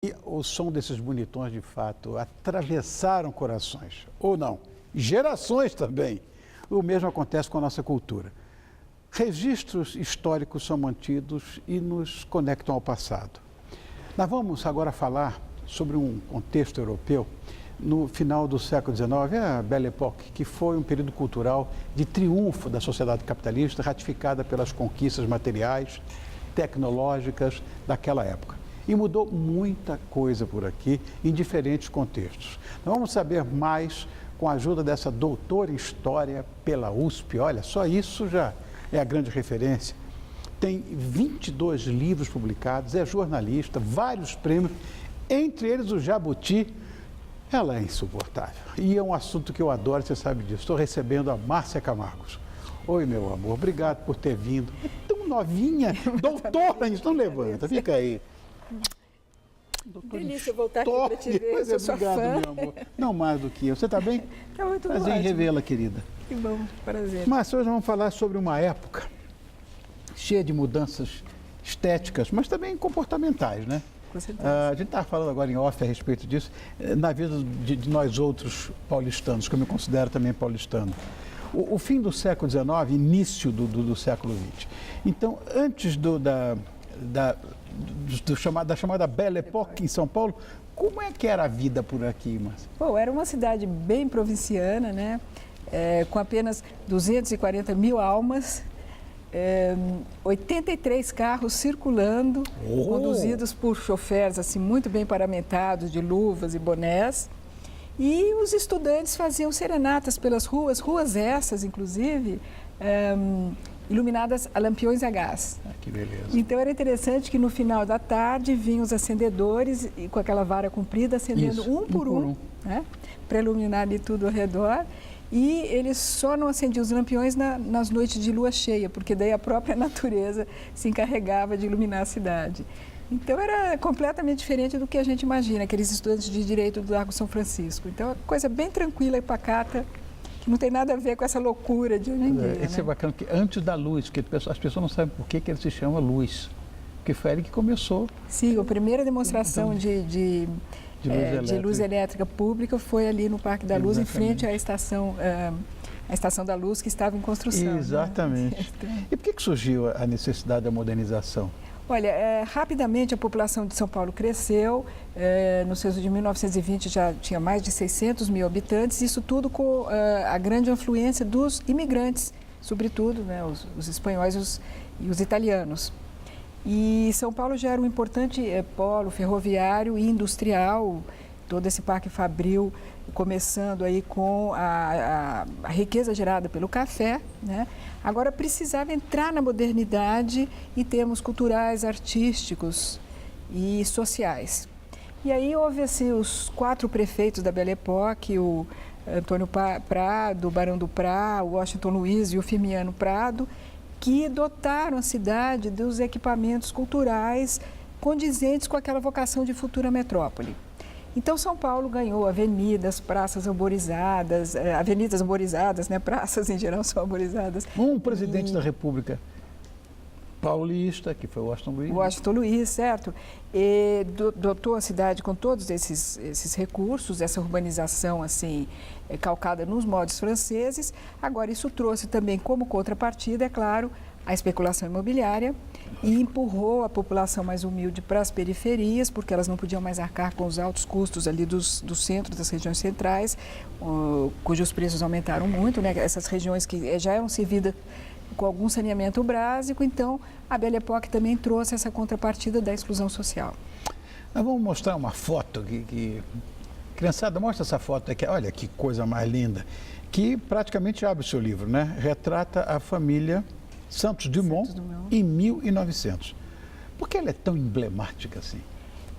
E o som desses bonitões, de fato, atravessaram corações, ou não, gerações também. O mesmo acontece com a nossa cultura. Registros históricos são mantidos e nos conectam ao passado. Nós vamos agora falar sobre um contexto europeu no final do século XIX, a Belle Époque, que foi um período cultural de triunfo da sociedade capitalista, ratificada pelas conquistas materiais, tecnológicas daquela época. E mudou muita coisa por aqui, em diferentes contextos. Nós vamos saber mais com a ajuda dessa doutora em História pela USP. Olha, só isso já é a grande referência. Tem 22 livros publicados, é jornalista, vários prêmios, entre eles o Jabuti. Ela é insuportável. E é um assunto que eu adoro, você sabe disso. Estou recebendo a Márcia Camargos. Oi, meu amor, obrigado por ter vindo. É tão novinha, doutora, então levanta, fica aí. Delícia voltar aqui para te ver, Pois é, obrigado, meu amor. Não mais do que eu. Você está bem? Está muito Prazer em revê-la, querida. Que bom, prazer. Mas hoje vamos falar sobre uma época cheia de mudanças estéticas, mas também comportamentais, né? Com certeza. A gente estava falando agora em off a respeito disso, na vida de nós outros paulistanos, que eu me considero também paulistano. O fim do século XIX, início do século XX. Então, antes da chamada Belle Époque em São Paulo, como é que era a vida por aqui, Márcia? Bom, era uma cidade bem provinciana, né? Com apenas 240 mil almas, 83 carros circulando, conduzidos por choferes assim, muito bem paramentados, de luvas e bonés. E os estudantes faziam serenatas pelas ruas essas, inclusive, iluminadas a lampiões a gás. Que beleza. Então era interessante que no final da tarde vinham os acendedores e com aquela vara comprida acendendo Isso, um por um. Né, para iluminar ali tudo ao redor. E eles só não acendiam os lampiões nas noites de lua cheia, porque daí a própria natureza se encarregava de iluminar a cidade. Então era completamente diferente do que a gente imagina, aqueles estudantes de direito do Largo São Francisco. Então é uma coisa bem tranquila e pacata, que não tem nada a ver com essa loucura de hoje em dia. Isso é bacana, que antes da luz, porque as pessoas não sabem por que ele se chama luz, porque foi ele que começou. Sim, a primeira demonstração de luz elétrica pública foi ali no Parque da Luz, em frente à estação da Luz, que estava em construção. Exatamente. Né? E por que surgiu a necessidade da modernização? Olha, rapidamente a população de São Paulo cresceu, no censo de 1920 já tinha mais de 600 mil habitantes, isso tudo com a grande influência dos imigrantes, sobretudo, né, os espanhóis e os italianos. E São Paulo já era um importante polo ferroviário e industrial, todo esse parque fabril, começando aí com a riqueza gerada pelo café, né? Agora precisava entrar na modernidade em termos culturais, artísticos e sociais. E aí houve assim, os 4 prefeitos da Belle Époque, o Antônio Prado, o Barão do Prá, o Washington Luiz e o Firmiano Prado, que dotaram a cidade dos equipamentos culturais condizentes com aquela vocação de futura metrópole. Então, São Paulo ganhou avenidas, praças arborizadas, né? Praças em geral são arborizadas. Um presidente da República paulista, que foi o Washington Luiz. Washington Luiz, certo. E dotou a cidade com todos esses recursos, essa urbanização assim, calcada nos moldes franceses. Agora, isso trouxe também como contrapartida, é claro, a especulação imobiliária e empurrou a população mais humilde para as periferias, porque elas não podiam mais arcar com os altos custos ali do centro, das regiões centrais, cujos preços aumentaram muito, né? Essas regiões que já eram servidas com algum saneamento básico, então a Belle Époque também trouxe essa contrapartida da exclusão social. Nós vamos mostrar uma foto criançada, mostra essa foto aqui, olha que coisa mais linda, que praticamente abre o seu livro, né? Retrata a família Santos Dumont em 1900. Por que ela é tão emblemática assim?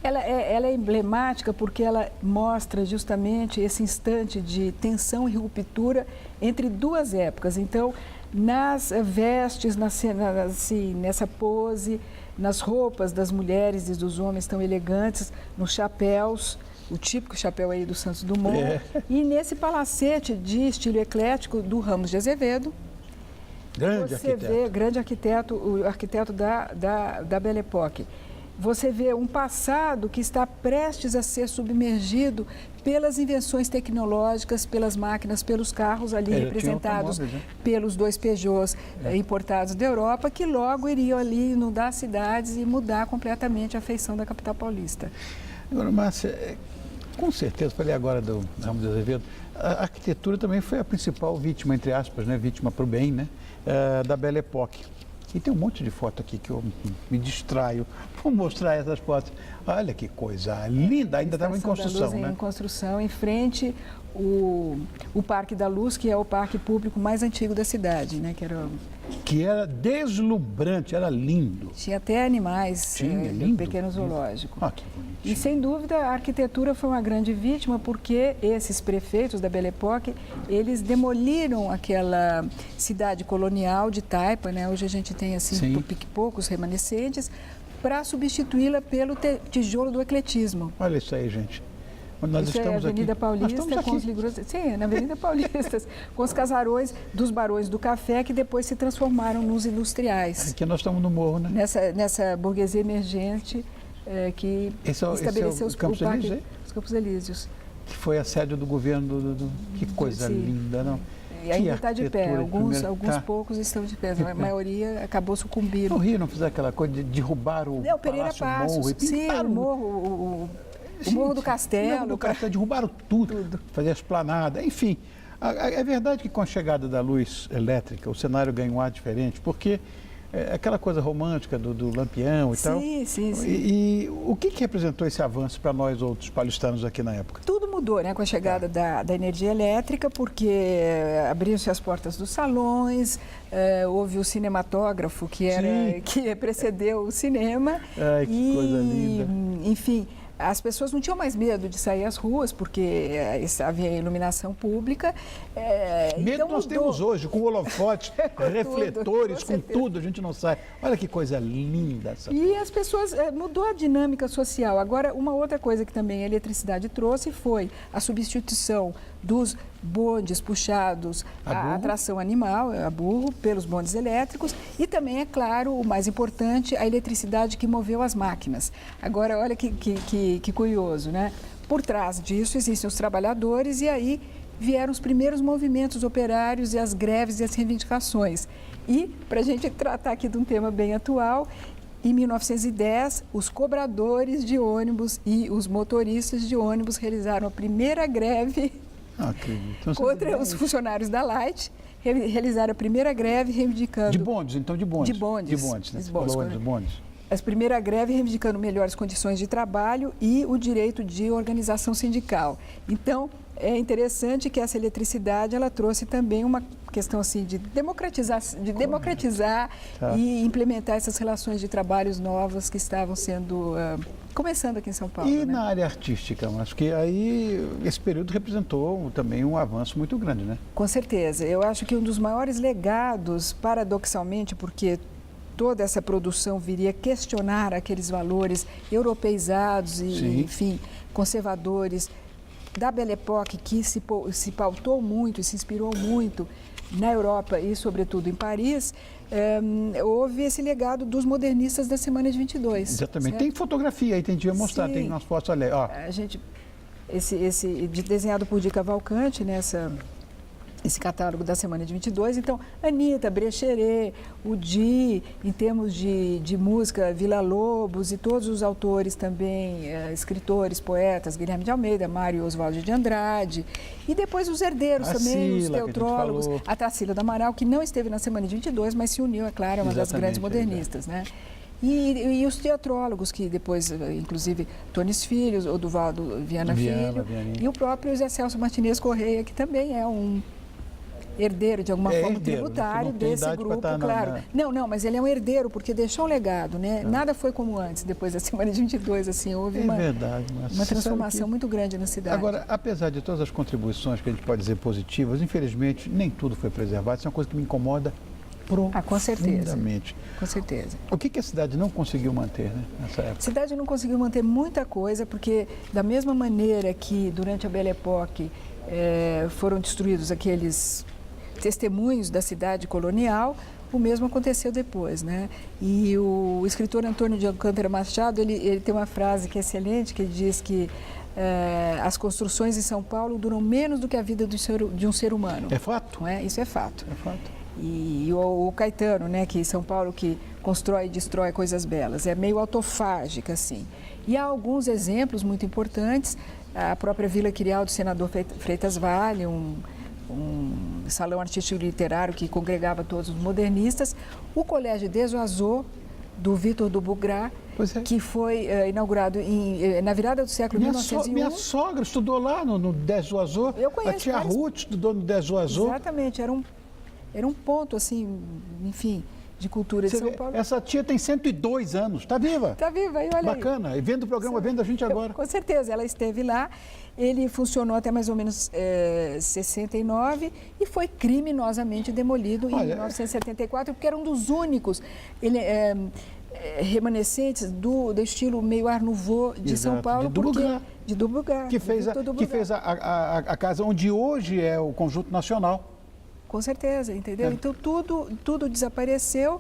Ela é emblemática porque ela mostra justamente esse instante de tensão e ruptura entre duas épocas. Então, nas vestes, nessa pose, nas roupas das mulheres e dos homens tão elegantes, nos chapéus, o típico chapéu aí do Santos Dumont, e nesse palacete de estilo eclético do Ramos de Azevedo. Grande arquiteto. Vê, grande arquiteto, o arquiteto da Belle Époque. você vê um passado que está prestes a ser submergido pelas invenções tecnológicas, pelas máquinas, pelos carros ali representados pelos 2 Peugeots importados da Europa, que logo iriam ali inundar cidades e mudar completamente a feição da capital paulista. Agora, Márcia, com certeza, falei agora do Ramos de Azevedo, a arquitetura também foi a principal vítima, entre aspas, né, vítima para o bem, né, da Belle Époque. E tem um monte de foto aqui que eu me distraio. Vou mostrar essas fotos. Olha que coisa linda, ainda estava em construção, né? Em construção, em frente o Parque da Luz, que é o parque público mais antigo da cidade, né? Que era deslumbrante, era lindo. Tinha até animais, lindo, pequeno zoológico. Ah, que bonitinho. E sem dúvida a arquitetura foi uma grande vítima porque esses prefeitos da Belle Époque, eles demoliram aquela cidade colonial de Taipa, né? Hoje a gente tem assim poucos remanescentes, para substituí-la pelo tijolo do ecletismo. Olha isso aí, gente. Nós isso estamos é a Avenida aqui. Paulista com os ligros... Sim, na Avenida Paulista, com os casarões dos Barões do Café, que depois se transformaram nos industriais. Aqui nós estamos no morro, né? Nessa burguesia emergente que estabeleceu os Campos Elíseos. Que foi a sede do governo que coisa linda, não? E ainda está de pé, alguns poucos estão de pé, a maioria acabou sucumbindo. No Rio não fizeram aquela coisa de derrubar o Pereira Passos, o Morro do Castelo. Derrubaram tudo, fazer a esplanada, enfim. É verdade que com a chegada da luz elétrica o cenário ganhou um ar diferente, porque aquela coisa romântica do lampião e tal. Sim. E o que representou esse avanço para nós outros paulistanos aqui na época? Tudo mudou, né, com a chegada da energia elétrica, porque abriram-se as portas dos salões, houve o cinematógrafo que precedeu o cinema. Ai, que coisa linda. Enfim, as pessoas não tinham mais medo de sair às ruas, porque havia iluminação pública. Medo então nós temos hoje, com holofotes, refletores, com tudo, a gente não sai. Olha que coisa linda essa. E as pessoas, mudou a dinâmica social. Agora, uma outra coisa que também a eletricidade trouxe foi a substituição dos bondes puxados a tração animal, a burro, pelos bondes elétricos e também, é claro, o mais importante, a eletricidade que moveu as máquinas. Agora, olha que curioso, né? Por trás disso existem os trabalhadores e aí vieram os primeiros movimentos operários e as greves e as reivindicações. E, para a gente tratar aqui de um tema bem atual, em 1910, os cobradores de ônibus e os motoristas de ônibus realizaram a primeira greve contra os funcionários da Light, realizaram a primeira greve reivindicando... De bondes, então de bondes. De bondes. Né? Você falou de bondes. A primeira greve reivindicando melhores condições de trabalho e o direito de organização sindical. Então, é interessante que essa eletricidade, ela trouxe também uma questão assim de democratizar e implementar essas relações de trabalhos novas que estavam sendo... começando aqui em São Paulo. E na área artística, mas que aí esse período representou também um avanço muito grande, né? Com certeza. Eu acho que um dos maiores legados, paradoxalmente, porque toda essa produção viria questionar aqueles valores europeizados e, enfim, conservadores da Belle Époque, que se pautou muito e se inspirou muito na Europa e, sobretudo, em Paris, houve esse legado dos modernistas da Semana de 22. Exatamente. Certo? Tem fotografia aí, tem dia mostrar, tem umas fotos, olha, ó. A gente, desenhado por Di Cavalcanti, esse catálogo da Semana de 22. Então, Anitta, Brecheret, o Di, em termos de música, Villa-Lobos e todos os autores também, escritores, poetas, Guilherme de Almeida, Mário Oswaldo de Andrade, e depois os herdeiros também, os teotrólogos, a Tarsila do Amaral, que não esteve na Semana de 22, mas se uniu, é claro, é uma das grandes modernistas, né? E os teatrólogos, que depois, inclusive, Tones Filho, Oduvaldo Viana Filho, e o próprio José Celso Martinez Correia, que também é um herdeiro, de alguma forma, tributário desse grupo, claro. Não, mas ele é um herdeiro, porque deixou um legado, né? Nada foi como antes, depois da Semana de 22, assim, houve uma transformação muito grande na cidade. Agora, apesar de todas as contribuições que a gente pode dizer positivas, infelizmente, nem tudo foi preservado. Isso é uma coisa que me incomoda profundamente. Com certeza. O que a cidade não conseguiu manter, né, nessa época? A cidade não conseguiu manter muita coisa, porque da mesma maneira que durante a Belle Époque foram destruídos aqueles testemunhos da cidade colonial, o mesmo aconteceu depois, né? E o escritor Antônio de Alcântara Machado, ele tem uma frase que é excelente, que ele diz que as construções em São Paulo duram menos do que a vida de um ser humano. É fato? Não é? Isso é fato. É fato. E o Caetano, né, que São Paulo que constrói e destrói coisas belas, é meio autofágica, assim. E há alguns exemplos muito importantes, a própria Vila Quiral do senador Freitas Vale, um salão artístico e literário que congregava todos os modernistas, o Colégio Desoazô, do Vitor do Bugrá, que foi inaugurado na virada do século 1901. Minha sogra estudou lá no Desoazô. Eu conheço. A tia Ruth estudou no Desoazô. Exatamente, era um ponto, assim, enfim, de cultura de São Paulo. Essa tia tem 102 anos, está viva. Está viva, aí olha aí. Bacana, e vendo o programa, vendo a gente agora. Com certeza, ela esteve lá, ele funcionou até mais ou menos 69 e foi criminosamente demolido em 1974, porque era um dos únicos remanescentes do estilo meio Art Nouveau de São Paulo. De Dubugar. Que fez a casa onde hoje é o Conjunto Nacional. Com certeza, entendeu? Então tudo desapareceu.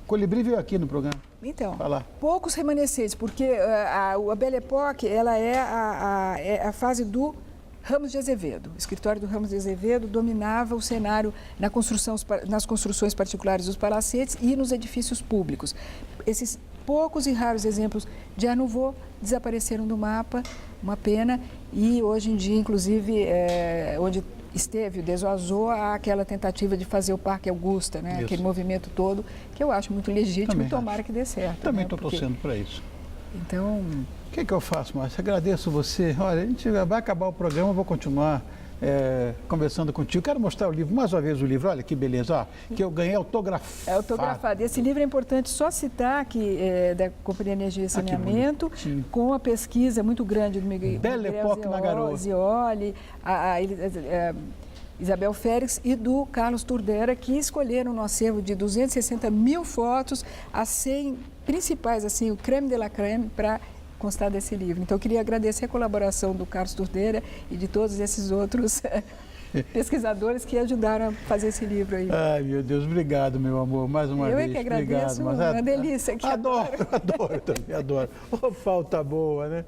Colibri veio aqui no programa. Então, falar. Poucos remanescentes, porque a Belle Époque, ela é a fase do Ramos de Azevedo. O escritório do Ramos de Azevedo dominava o cenário nas construções particulares dos palacetes e nos edifícios públicos. Esses poucos e raros exemplos de Art Nouveau desapareceram do mapa, uma pena, e hoje em dia, inclusive, onde esteve o Desoazô, há aquela tentativa de fazer o Parque Augusta, né? Aquele movimento todo, que eu acho muito legítimo e tomara que dê certo. Também estou torcendo para isso. Então... O que eu faço, Márcia? Agradeço você. Olha, a gente vai acabar o programa, eu vou continuar conversando contigo. Quero mostrar o livro, mais uma vez o livro, olha que beleza, que eu ganhei autografado. Autografado. Esse livro é importante só citar que da Companhia de Energia e Saneamento, com a pesquisa muito grande do Miguel Belle Époque na Garoa. Zioli, Isabel Félix e do Carlos Turdera, que escolheram no acervo de 260 mil fotos as 100 principais, assim, o creme de la creme, para constar desse livro. Então, eu queria agradecer a colaboração do Carlos Turdera e de todos esses outros pesquisadores que ajudaram a fazer esse livro aí. Ai, meu Deus, obrigado, meu amor, mais uma vez. Eu é que agradeço, obrigado, uma delícia. Adoro, também adoro. Oh, falta boa, né?